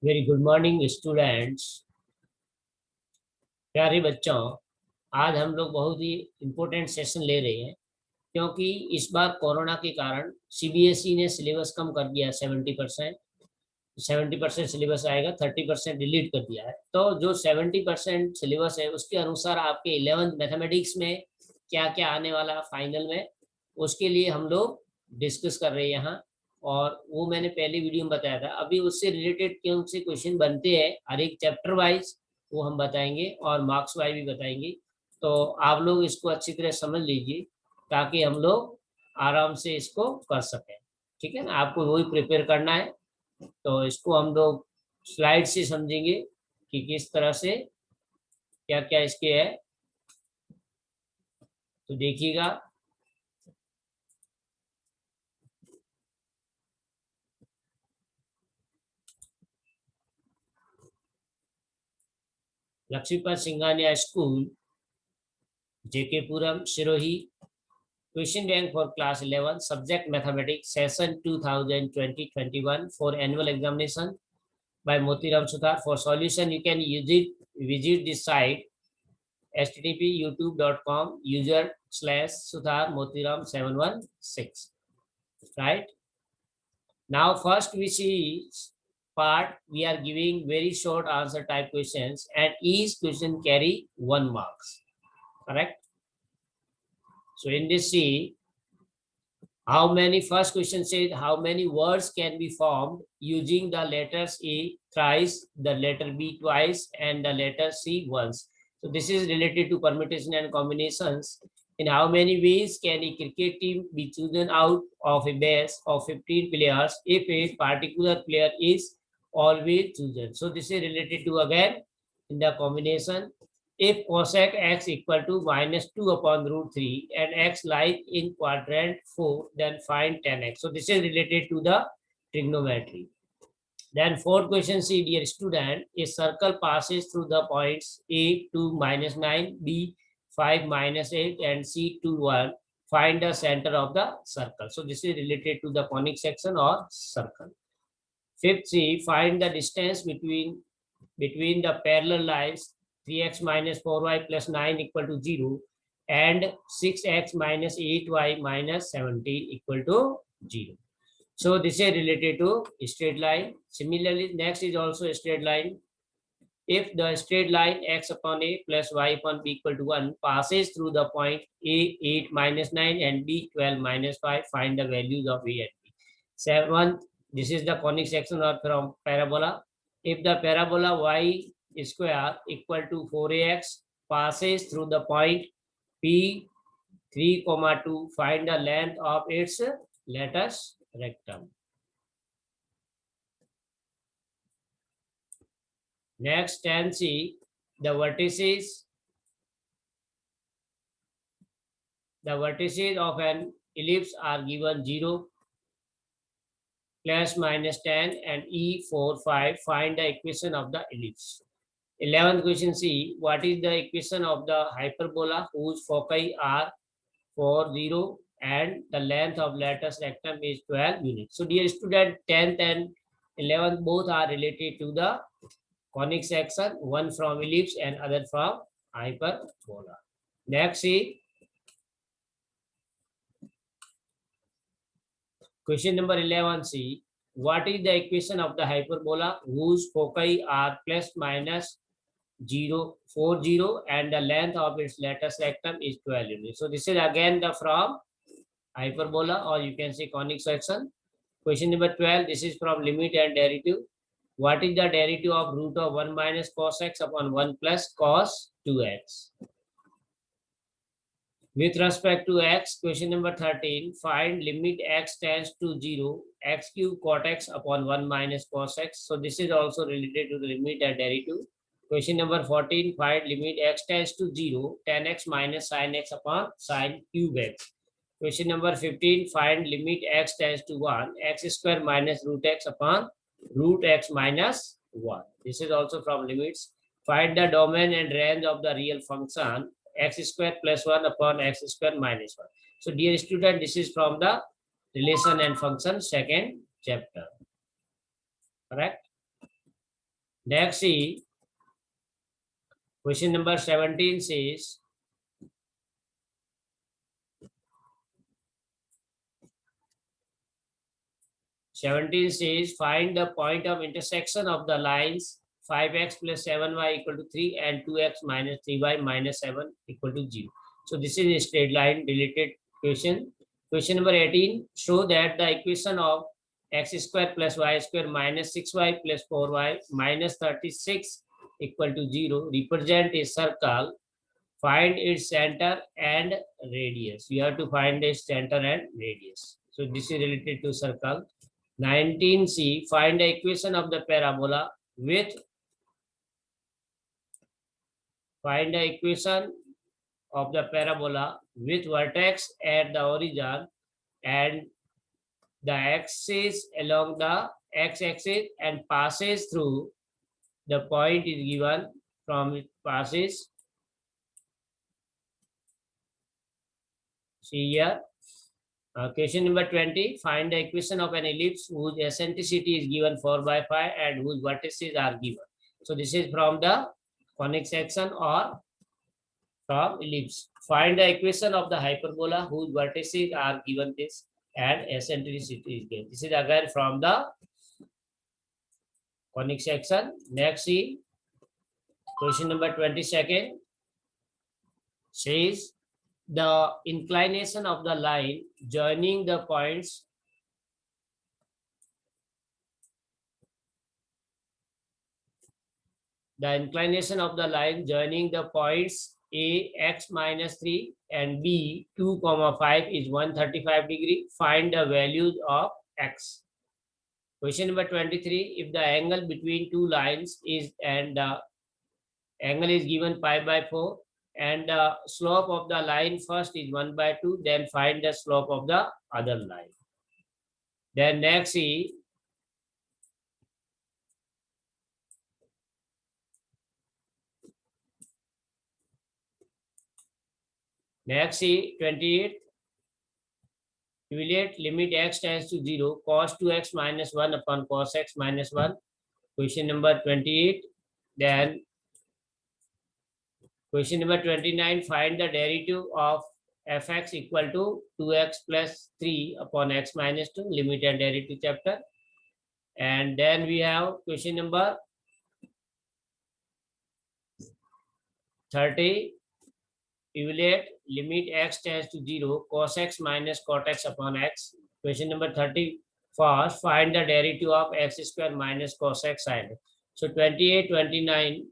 Very good morning students. प्यारे बच्चों, आज हम लोग बहुत ही इम्पोर्टेंट सेशन ले रहे हैं क्योंकि इस बार कोरोना के कारण सीबीएसई ने सिलेबस कम कर दिया है 70%। 70% सिलेबस आएगा, 30% डिलीट कर दिया है। तो जो 70% सिलेबस है उसके अनुसार आपके 11th मैथमेटिक्स में क्या क्या आने वाला फाइनल में, उसके लिए हम लोग डिस्कस कर रहे हैं यहाँ। और वो मैंने पहले वीडियो में बताया था। अभी उससे रिलेटेड कौन से क्वेश्चन बनते हैं हर एक चैप्टर वाइज वो हम बताएंगे और मार्क्स वाइज भी बताएंगे। तो आप लोग इसको अच्छी तरह समझ लीजिए ताकि हम लोग आराम से इसको कर सकें। ठीक है ना, आपको वही प्रिपेयर करना है। तो इसको हम लोग स्लाइड से समझेंगे कि किस तरह से क्या क्या इसके है। तो देखिएगा। Laxmipat Singhania school, JK Puram, Sirohi. Question bank for class 11 subject mathematics session 2020-21 for annual examination by Motiram Sudhar. For solution, you can visit this site http youtube.com user/Sudhar Motiram 716. Right now, first we see part. We are giving very short answer type questions, and each question carry 1 marks. Correct. So in this, see how many. First question says how many words can be formed using the letters A thrice, the letter B twice, and the letter C once. So this is related to permutation and combinations. In how many ways can a cricket team be chosen out of a base of 15 players if a particular player is always chosen? So this is related to, again, in the combination. If cosec x equal to -2 upon root 3 and x lies in quadrant 4, then find tan x. So this is related to the trigonometry. Then fourth question, see dear student, a circle passes through the points A 2 -9, B 5 -8, and C 2 1. Find the center of the circle. So this is related to the conic section or circle. Fifth, C, find the distance between the parallel lines 3x minus 4y plus 9 equal to 0 and 6x minus 8y minus 17 equal to 0. So this is related to straight line. Similarly, next is also a straight line. If the straight line x upon a plus y upon b equal to 1 passes through the point a 8 minus 9 and b 12 minus 5, find the values of a and b. Seventh, this is the conic section or from parabola. If the parabola y square equal to 4ax passes through the point p 3, 2, find the length of its latus rectum. Next, 10c, the vertices of an ellipse are given 0, plus minus 10 and E4, 5. Find the equation of the ellipse. 11th question, C. What is the equation of the hyperbola whose foci are 4, 0 and the length of latus rectum is 12 units? So dear student, 10th and 11th both are related to the conic section, one from ellipse and other from hyperbola. Next is question number 11C. What is the equation of the hyperbola whose foci are plus minus 0, 4, 0 and the length of its latus rectum is 12 units? So this is again the from hyperbola, or you can say conic section. Question number 12, this is from limit and derivative. What is the derivative of root of 1 minus cos x upon 1 plus cos 2x? With respect to x, question number 13, find limit x tends to 0, x cube cot x upon 1 minus cos x. So this is also related to the limit and derivative. Question number 14, find limit x tends to 0, tan x minus sin x upon sin cube x. Question number 15, find limit x tends to 1, x square minus root x upon root x minus 1. This is also from limits. Find the domain and range of the real function x square plus 1 upon x square minus 1. So dear student, this is from the relation and function second chapter. Correct? Next see, question number 17 says, find the point of intersection of the lines 5x plus 7y equal to 3 and 2x minus 3y minus 7 equal to 0. So this is a straight line related question. Question number 18, show that the equation of x square plus y square minus 6y plus 4y minus 36 equal to 0 represent a circle. Find its center and radius. You have to find its center and radius. So this is related to circle. 19C, find the equation of the parabola with vertex at the origin and the axis along the x-axis and passes through the point is given from it passes. See here. Question number 20, find the equation of an ellipse whose eccentricity is given 4/5 and whose vertices are given. So this is from the conic section or from ellipse. Find the equation of the hyperbola whose vertices are given this and eccentricity is given. This is again from the conic section. Next see, question number 22nd says, the inclination of the line joining the points A x minus 3 and B 2, 5 is 135 degree. Find the values of x. Question number 23, if the angle between two lines is and the angle is given pi/4 and the slope of the line first is 1/2, then find the slope of the other line. Then next see, next see 28, evaluate limit x tends to 0 cos 2x minus 1 upon cos x minus 1. Question number 28. Then question number 29, find the derivative of fx equal to 2x plus 3 upon x minus 2, limit and derivative chapter. And then we have question number 30, evaluate limit x tends to 0 cos x minus cot x upon x. Question number 30, first find the derivative of x square minus cos x sin. So 28, 29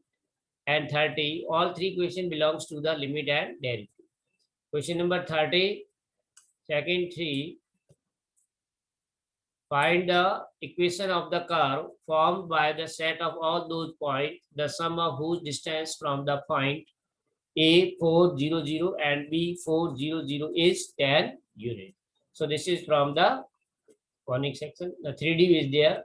and 30, all three questions belongs to the limit and derivative. Question number 30, second 3, find the equation of the curve formed by the set of all those points, the sum of whose distance from the point A 4, 0, 0 and B 4, 0, 0 is 10 units. So this is from the conic section. The 3D is there.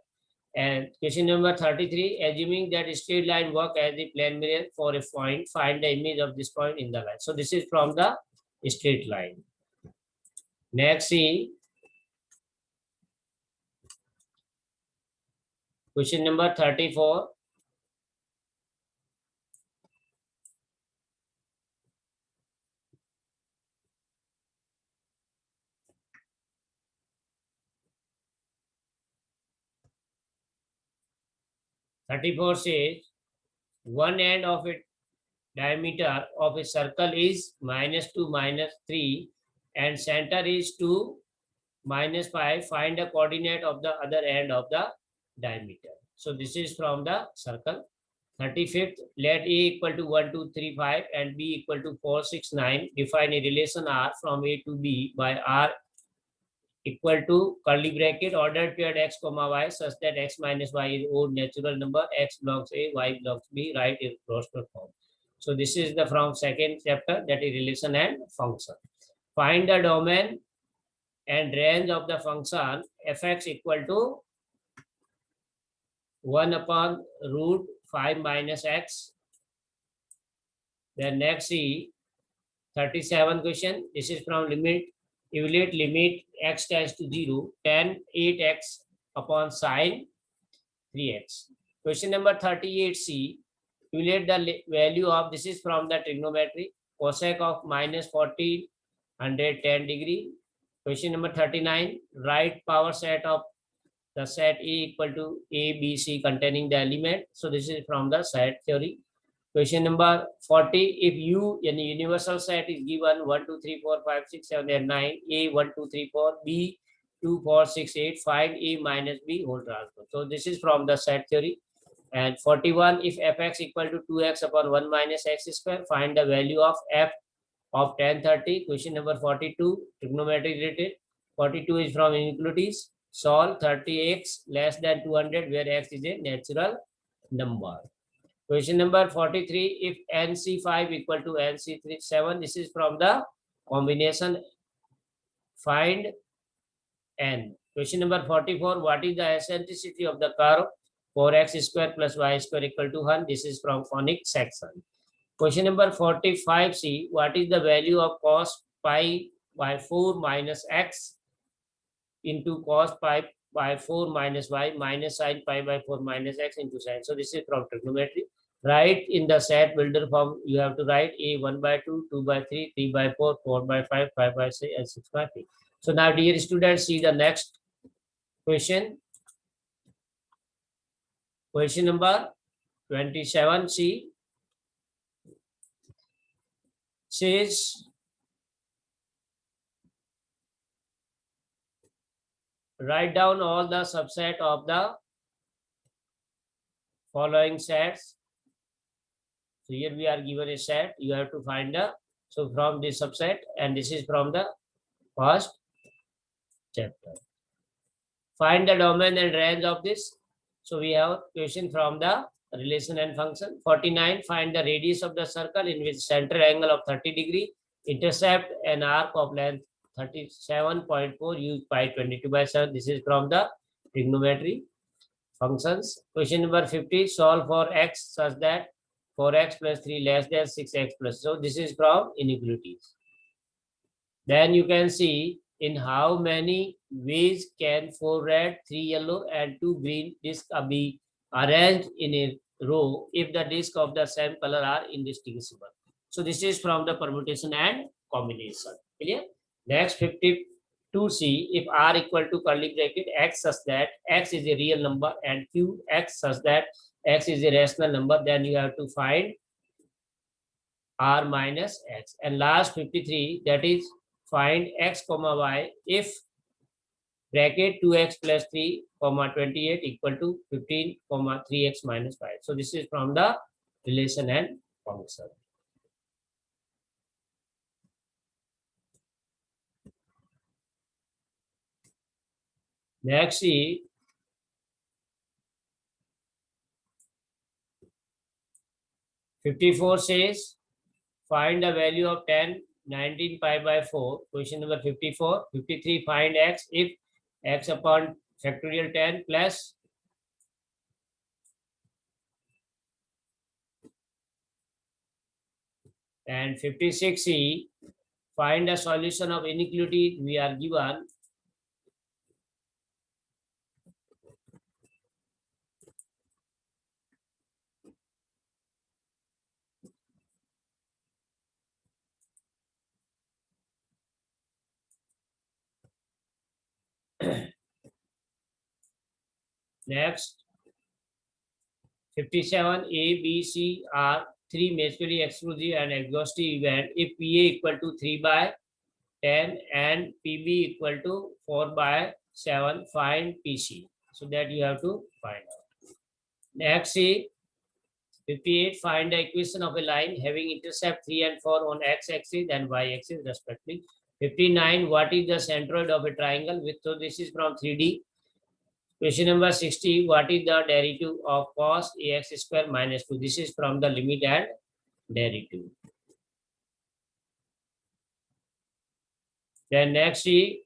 And question number 33, assuming that a straight line work as the plane mirror for a point, find the image of this point in the line. So this is from the straight line. Next see, question number 34. Says one end of it diameter of a circle is -2, -3 and center is 2, -5. Find the coordinate of the other end of the diameter. So this is from the circle. 35th, let A equal to 1, 2, 3, 5 and B equal to 4, 6, 9. Define a relation R from A to B by R equal to curly bracket ordered paired x comma y such that x minus y is odd natural number, x belongs A, y belongs B, write in Roster form. So this is the from second chapter, that is relation and function. Find the domain and range of the function fx equal to 1 upon root 5 minus x. Then next see 37 question. This is from limit, evaluate limit x tends to 0, tan 8x upon sine 3x. Question number 38C. Calculate the value of, this is from the trigonometry, cosec of minus 1410 degree. Question number 39. Write power set of the set A equal to A, B, C containing the element. So this is from the set theory. Question number 40. If U in the universal set is given 1, 2, 3, 4, 5, 6, 7, 8, 9, A 1, 2, 3, 4, B 2, 4, 6, 8, 5, A minus B whole transpose. So this is from the set theory. And 41. If fx equal to 2x upon 1 minus x square, find the value of f of tan 30. Question number 42. Trigonometry related. 42 is from inequalities. Solve 30x less than 200 where x is a natural number. Question number 43. If NC5 equal to NC7, this is from the combination. Find N. Question number 44. What is the eccentricity of the curve 4x square plus y square equal to 1? This is from conic section. Question number 45C. What is the value of cos pi by 4 minus x into cos pi by 4 minus y minus sin pi by 4 minus x into sin? So this is from trigonometry. Write in the set builder form. You have to write A 1 by 2, 2 by 3, 3 by 4, 4 by 5, 5 by 6, and 6 by 3. So now, dear students, see the next question. Question number 27C says, write down all the subset of the following sets. So here we are given a set. You have to find the, so from this subset, and this is from the first chapter. Find the domain and range of this. So we have question from the relation and function. 49. Find the radius of the circle in which center angle of 30 degree, intercept an arc of length 37.4, use pi 22 by 7. This is from the trigonometry functions. Question number 50. Solve for x such that 4x plus 3 less than 6x plus. So this is from inequalities. Then you can see in how many ways can 4 red, 3 yellow, and 2 green discs be arranged in a row if the discs of the same color are indistinguishable. So this is from the permutation and combination. Clear? Next 52C. If R equal to curly bracket x such that x is a real number and q x such that x is a rational number, then you have to find R minus x. And last 53, that is find x comma y if bracket 2x plus 3 comma 28 equal to 15 comma 3x minus 5. So this is from the relation and function. Next is 54 says find the value of 10 19 pi by 4. Question number 54. 53. Find x if x upon factorial 10 plus and 56C. Find a solution of inequality we are given. Next 57. A, B, C are three mutually exclusive and exhaustive events. If PA equal to 3 by 10 and PB equal to 4 by 7, find PC. So that you have to find out. Next is 58. Find the equation of a line having intercept 3 and 4 on x-axis and y-axis respectively. 59. What is the centroid of a triangle? So this is from 3D. Question number 60. What is the derivative of cos ax square minus 2? This is from the limit and derivative. Then next is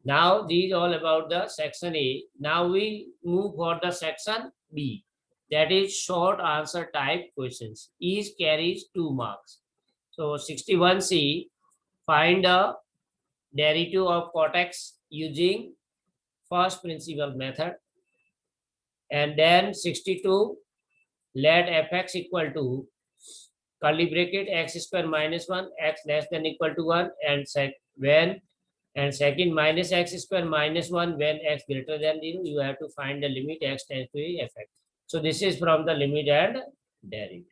now these all about the section A. Now we move for the section B. That is short answer type questions. Each carries 2 marks. So 61C. Find the derivative of cortex using first principle method. And then 62, let fx equal to curly bracket x square minus 1, x less than equal to 1, and second minus x square minus 1 when x greater than 0. You have to find the limit x tends to fx. So this is from the limit and derivative.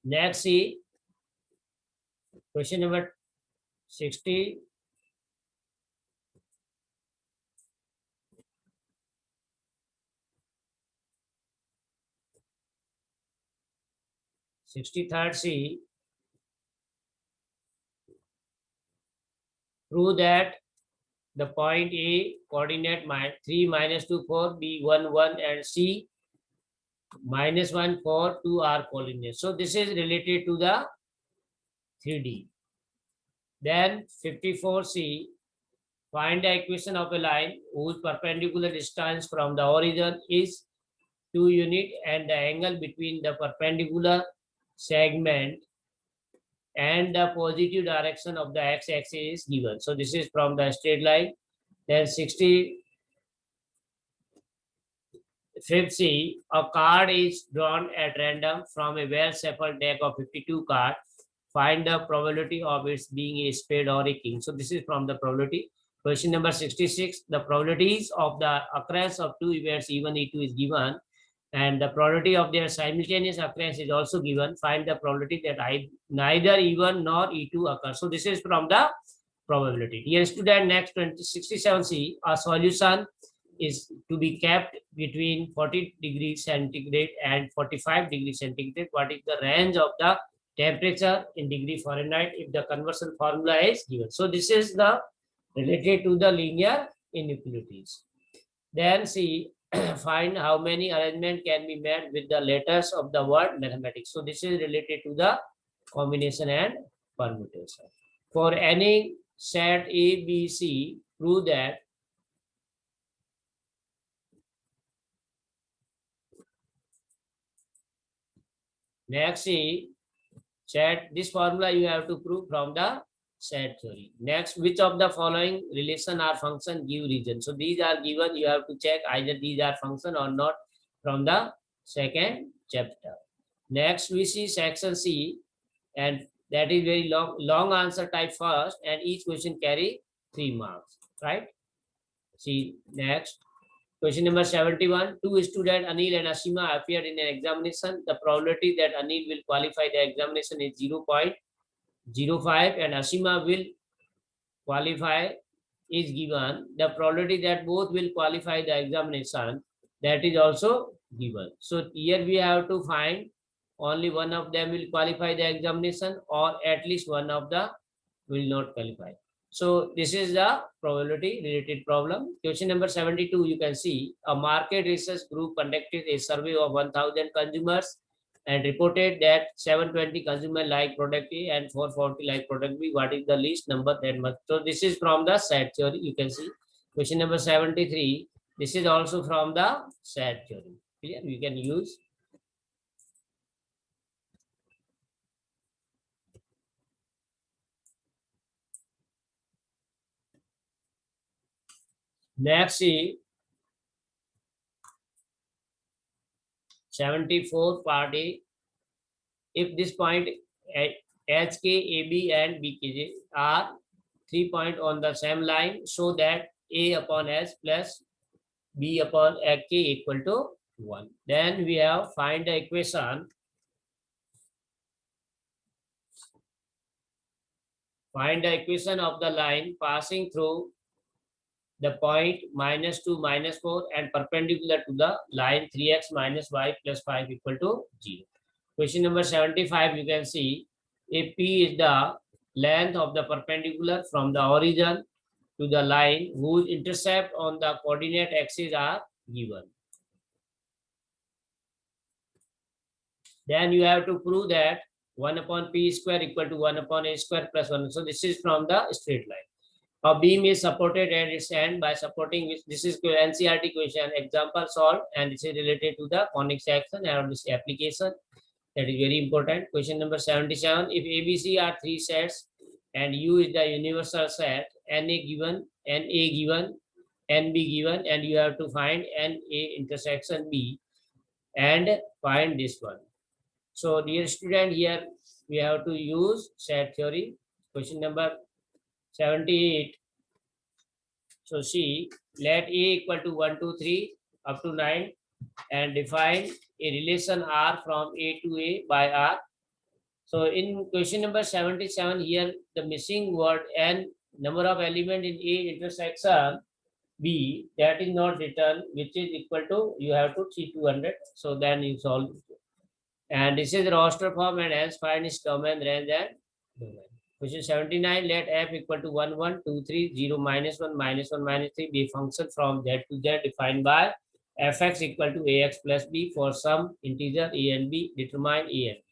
Next, see question number 60. Third C, prove that the point A coordinate 3 minus 2 4 B 1 1 and C minus 1 4 2 are coordinates. So this is related to the 3D. Then 54C, find the equation of a line whose perpendicular distance from the origin is 2 units and the angle between the perpendicular segment and the positive direction of the x-axis is given. So this is from the straight line. Then 65th C, a card is drawn at random from a well-shuffled deck of 52 cards. Find the probability of its being a spade or a king. So this is from the probability. Question number 66, the probabilities of the occurrence of two events E1, E2 is given, and the probability of their simultaneous occurrence is also given. Find the probability that neither E1 nor E2 occur. So this is from the probability. Dear student, next 67C, a solution is to be kept between 40 degrees centigrade and 45 degrees centigrade. What is the range of the temperature in degree Fahrenheit if the conversion formula is given? So this is the related to the linear inequalities. Then see, find how many arrangement can be made with the letters of the word mathematics. So this is related to the combination and permutation. For any set A, B, C, prove that next see, set this formula you have to prove from the set theory. Next, which of the following relation or function give region? So these are given, you have to check either these are function or not from the second chapter. Next, we see section C, and that is very long answer type first, and each question carry 3 marks, right? See next. Question number 71. Two students, Anil and Asima, appeared in an examination. The probability that Anil will qualify the examination is 0.05 and Asima will qualify is given. The probability that both will qualify the examination, that is also given. So here we have to find only one of them will qualify the examination or at least one of the will not qualify. So this is the probability related problem. Question number 72, you can see a market research group conducted a survey of 1,000 consumers and reported that 720 consumer like product A and 440 like product B. What is the least number that much? So this is from the set theory, you can see. Question number 73, this is also from the set theory. Clear? You can use. Next see 74 part A. If this point HK, AB and BKJ are 3 points on the same line, so that A upon S plus B upon K equal to 1. Then we have find the equation. Find the equation of the line passing through the point -2, -4 and perpendicular to the line 3x minus y plus 5 equal to 0. Question number 75, you can see if P is the length of the perpendicular from the origin to the line whose intercept on the coordinate axis are given. Then you have to prove that 1 upon P square equal to 1 upon A square plus 1. So this is from the straight line. A beam is supported at its end by supporting which this is NCERT question example solved, and this is related to the conic section and this application. That is very important. Question number 77. If ABC are three sets and U is the universal set, NA given, NB given, and you have to find NA intersection B and find this one. So dear student, here we have to use set theory. Question number 78. So see, let A equal to 1, 2, 3 up to 9 and define a relation R from A to A by R. So in question number 77 here, the missing word N, number of element in A intersection B, that is not written, which is equal to, you have to see 200. So then you solve. And this is roster form and hence find its domain, range and domain. Question 79, let f equal to 1, 1, 2, 3, 0, minus 1, minus 1, minus 3 be a function from z to z defined by fx equal to ax plus b for some integer a and b, determine a and b.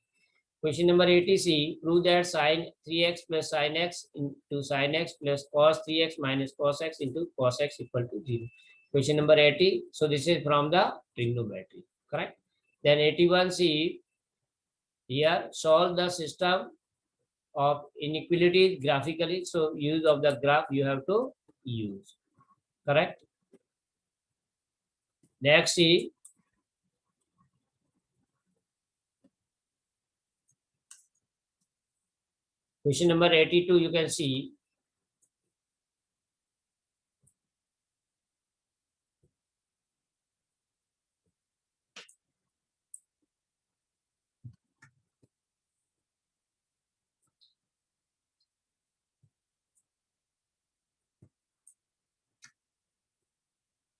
Question number 80C, prove that sine 3x plus sine x into sine x plus cos 3x minus cos x into cos x equal to 0. Question number 80, so this is from the trigonometry, correct? Then 81C, here solve the system of inequalities graphically. So use of the graph you have to use, correct? Next is question number 82. You can see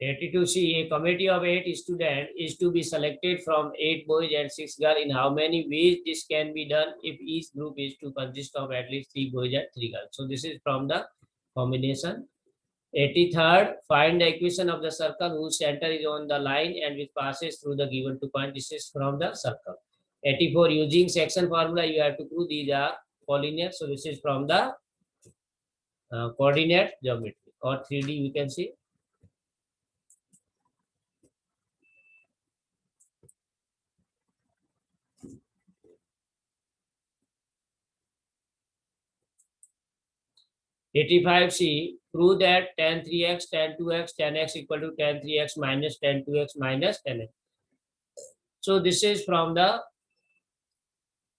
82C, a committee of 8 students is to be selected from 8 boys and 6 girls. In how many ways this can be done if each group is to consist of at least 3 boys and 3 girls? So this is from the combination. 83rd, find the equation of the circle whose center is on the line and which passes through the given 2 points. This is from the circle. 84, using section formula, you have to prove these are collinear. So this is from the coordinate geometry or 3D, we can see. 85C, prove that tan 3x, tan 2x, tan x equal to tan 3x minus tan 2x minus tan x. So this is from the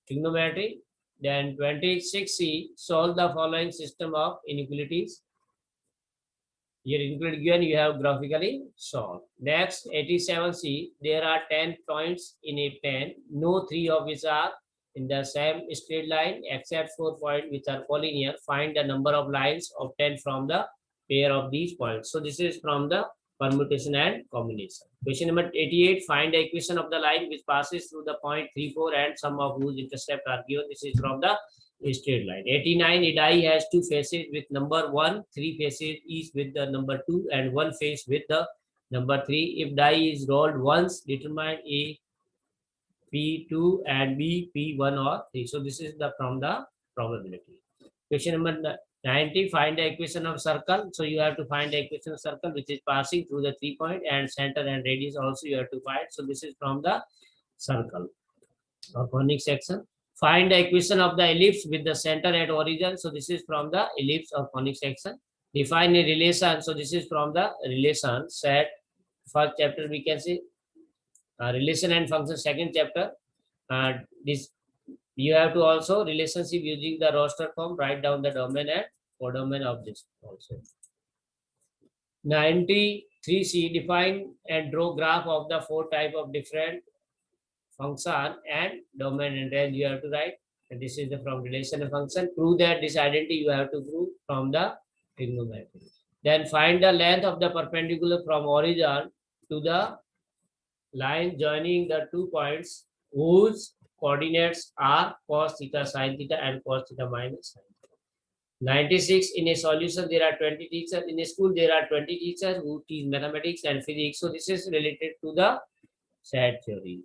trigonometry. Then 26C, solve the following system of inequalities. Here included given, you have graphically solved. Next, 87C, there are 10 points in a pen, no 3 of which are in the same straight line except 4 points which are collinear. Find the number of lines of 10 from the pair of these points. So this is from the permutation and combination. Question number 88, find the equation of the line which passes through the point 3, 4 and some of whose intercept are given. This is from the straight line. 89, a die has 2 faces with number 1, 3 faces each with the number 2 and 1 face with the number 3. If die is rolled once, determine A P2 and B P1 or 3. So this is the from the probability. Question number 90, find the equation of circle. So you have to find the equation of circle which is passing through the 3 point and center and radius also you have to find. So this is from the circle or conic section. Find the equation of the ellipse with the center at origin. So this is from the ellipse or conic section. Define a relation. So this is from the relation set. First chapter we can see relation and function. Second chapter. This you have to also relationship using the roster form. Write down the domain and codomain of this also. 93C, define and draw graph of the 4 type of different function and domain and range you have to write. And this is the from relation and function. Prove that this identity you have to prove from the trigonometry. Then find the length of the perpendicular from origin to the line joining the 2 points whose coordinates are cos theta, sin theta and cos theta minus sin theta. 96, in a solution there are 20 teachers. In a school there are 20 teachers who teach mathematics and physics. So this is related to the set theory.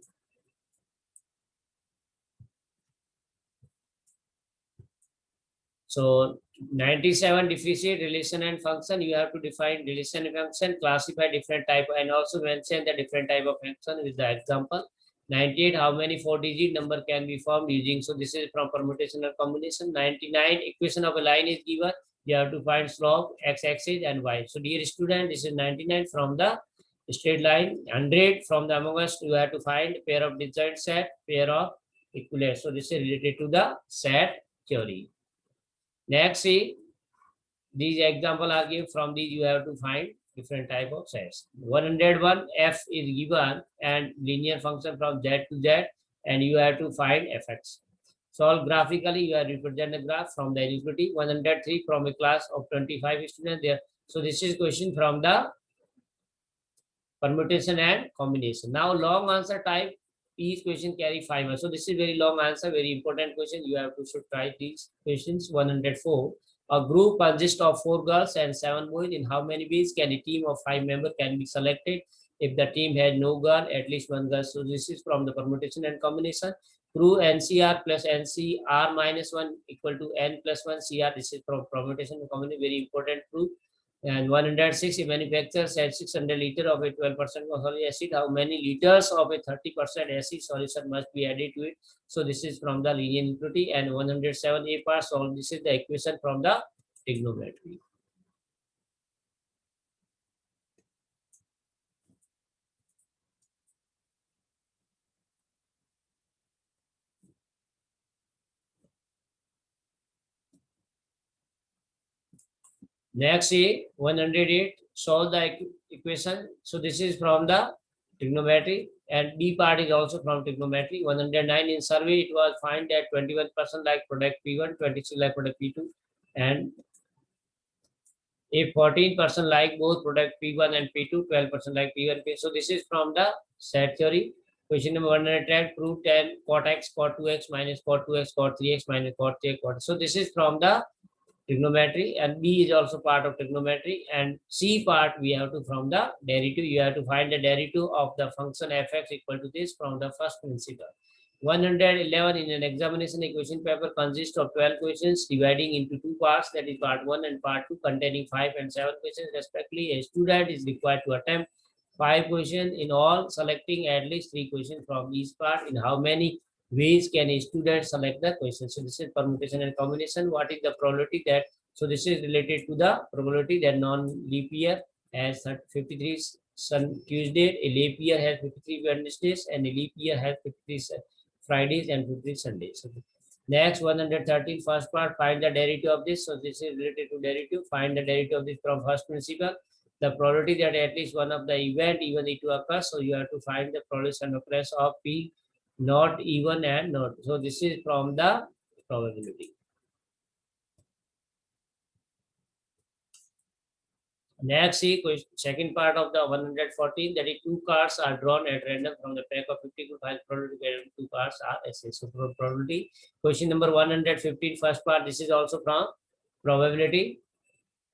So 97, differentiate relation and function. You have to define relation and function, classify different type and also mention the different type of function with the example. 98, how many 4-digit number can be formed using, so this is from permutation or combination. 99, equation of a line is given. You have to find slope, x-axis and y. So dear student, this is 99 from the straight line. 100 from the among us, you have to find pair of disjoint set, pair of equivalent. So this is related to the set theory. Next, see, these example are given. From these you have to find different type of sets. 101, f is given and linear function from z to z, and you have to find fx. Solve graphically, you have represent the graph from the inequality. 103 from a class of 25 students there. So this is question from the permutation and combination. Now long answer type, each question carry 5 marks. So this is very long answer, very important question. You have to should try these questions. 104. A group consists of 4 girls and 7 boys. In how many ways can a team of 5 members can be selected if the team had no girl, at least one girl? So this is from the permutation and combination. Prove NCR plus NCR minus 1 equal to N plus 1 CR. This is from permutation and combination, very important proof. And 106, a manufacturer said 600 liters of a 12% consolic acid. How many liters of a 30% acid solution must be added to it? So this is from the linear inequality. And 107 a part solve. This is the equation from the trigonometry. Next, a 108, solve the equation. So this is from the trigonometry, and B part is also from trigonometry. 109, in survey it was find that 21% like product P1, 26 like product P2, and if 14% like both product P1 and P2, 12% like P1, P. So this is from the set theory. Question number 110, prove 10 cot x, cot 2x minus cot 2x, cot 3x minus cot 3x, cot. So this is from the trigonometry, and B is also part of trigonometry, and C part we have to from the derivative. You have to find the derivative of the function fx equal to this from the first principle. 111, in an examination equation paper consists of 12 questions dividing into 2 parts, that is part 1 and part 2, containing 5 and 7 questions respectively. A student is required to attempt 5 questions in all, selecting at least 3 questions from each part. In how many ways can a student select the question? So this is permutation and combination. What is the probability that, so this is related to the probability that non-leap year has 53 Tuesday, a leap year has 53 Wednesdays, and a leap year has 53 Fridays and 53 Sundays. So next, 113, first part, find the derivative of this. So this is related to derivative. Find the derivative of this from first principle. The probability that at least one of the event even it to occur. So you have to find the probability and occurrence of P not even and not. So this is from the probability. Next, see second part of the 114, that is 2 cards are drawn at random from the pack of 50 to 5 probability 2 cards are assessed. So probability. Question number 115, first part, this is also from probability,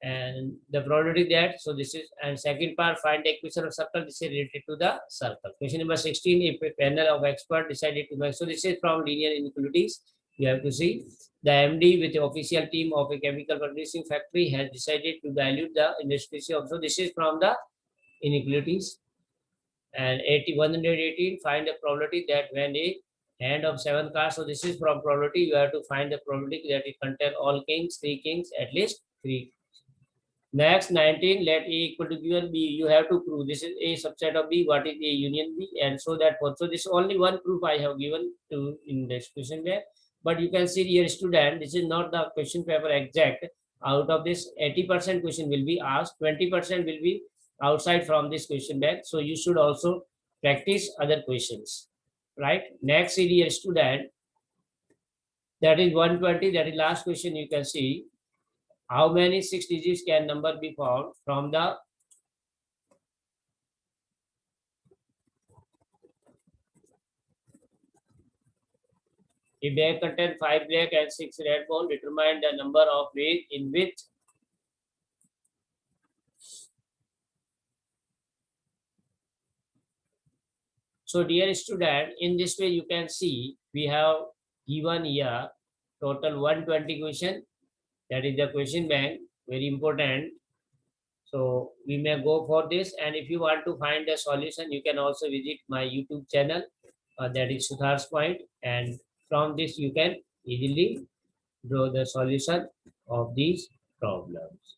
and the probability that, so this is, and second part, find the equation of circle. This is related to the circle. Question number 16, if a panel of expert decided to make, so this is from linear inequalities. You have to see the MD with the official team of a chemical producing factory has decided to dilute the industry. So this is from the inequalities. And 118, find the probability that when a hand of 7 cards, so this is from probability. You have to find the probability that it contain all kings, 3 kings, at least 3. Next, 19, let A equal to given B. You have to prove this is A subset of B, what is A union B, and so that forth. So this is only one proof I have given to in this question there. But you can see here, student, this is not the question paper exact. Out of this, 80% question will be asked, 20% will be outside from this question bank. So you should also practice other questions, right? Next, see here, student, that is 120, that is last question you can see. How many 6 digits can number be found from the a bag contain 5 black and 6 red ball? Determine the number of ways in which so dear student, in this way you can see we have given here total 120 question. That is the question bank, very important. So we may go for this, and if you want to find a solution, you can also visit my YouTube channel. that is Sudhar's point, and from this you can easily draw the solution of these problems.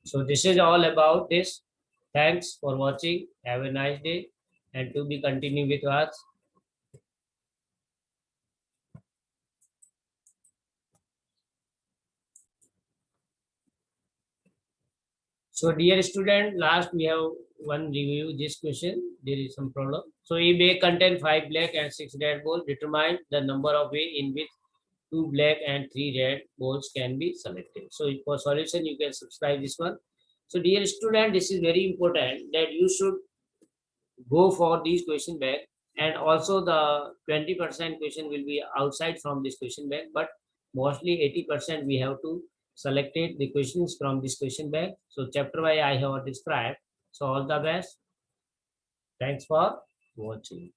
So this is all about this. Thanks for watching. Have a nice day, and to be continued with us. So dear student, last we have one review this question. There is some problem. So a bag contain 5 black and 6 red balls. Determine the number of way in which 2 black and 3 red balls can be selected. So for solution, you can subscribe this one. So dear student, this is very important that you should go for these question bank, and also the 20% question will be outside from this question bank, but mostly 80% we have to select it, the questions from this question bank. So chapter wise I have described. So all the best. Thanks for watching.